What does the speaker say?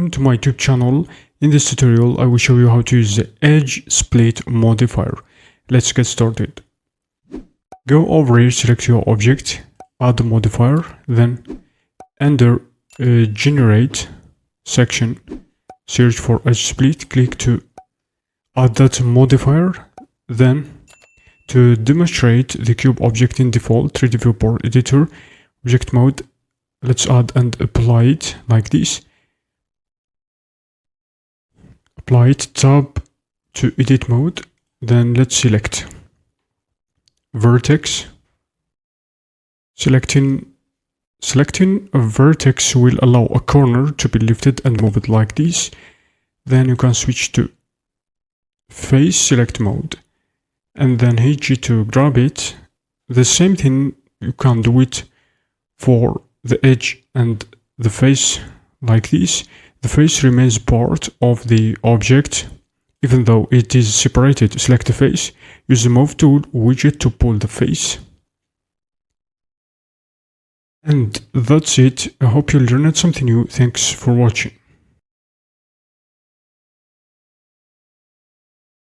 welcome to my YouTube channel. In this tutorial, I will show you how to use the edge split modifier. Let's get started. Go over here, select your object, add the modifier, then under generate section, search for edge split, click to add that modifier. Then to demonstrate the cube object in default 3D viewport editor, object mode, let's add and apply it like this. Apply it, tab to edit mode, then let's select vertex. Selecting a vertex will allow a corner to be lifted and moved like this. Then you can switch to face select mode and then hit G to grab it. The same thing you can do it for the edge and the face like this. The face remains part of the object even though it is separated. Select the face, use the move tool widget to pull the face. And that's it. I hope you learned something new. Thanks for watching.